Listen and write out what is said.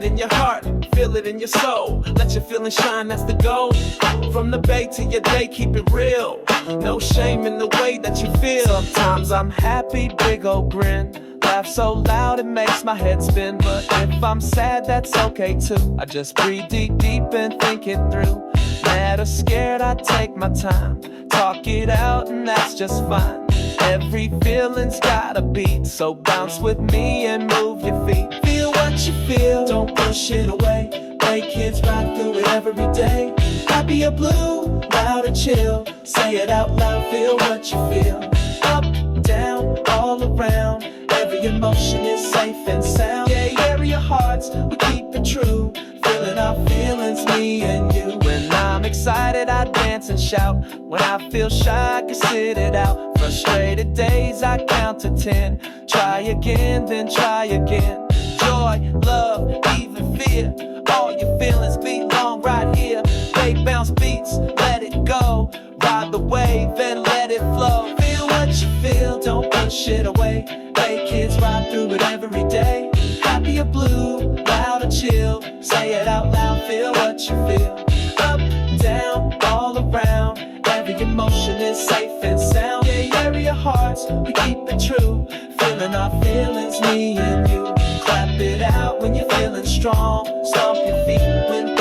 it in your heart, feel it in your soul. Let your feelings shine, that's the goal. From the bay to your day, keep it real. No shame in the way that you feel. Sometimes I'm happy, big old grin. Laugh so loud it makes my head spin. But if I'm sad, that's okay too. I just breathe deep, deep and think it through. Mad or scared, I take my time. Talk it out and that's just fine. Every feeling's got a beat, so bounce with me and move your feet. Feel what you feel, don't push it away. Play kids ride through it every day. Happy or blue, loud or chill. Say it out loud, feel what you feel. Up, down, all around. Every emotion is safe and sound. Yeah, area hearts, we keep it true. Feeling our feelings, me and you. When I'm excited, I dance and shout. When I feel shy, I can sit it out. Frustrated days, I count to 10. Try again, then try again. Joy, love, even fear. All your feelings belong right here. They bounce beats, let it go. Ride the wave and let it flow. Feel what you feel, don't push it away. Play kids ride through it every day. Happy or blue, loud or chill. Say it out loud, feel what you feel. Up, down, all around. Every emotion is safe and sound. Yeah, area hearts, we keep it true. Feeling our feelings, me and you. Clap it out when you're feeling strong. Stomp your feet when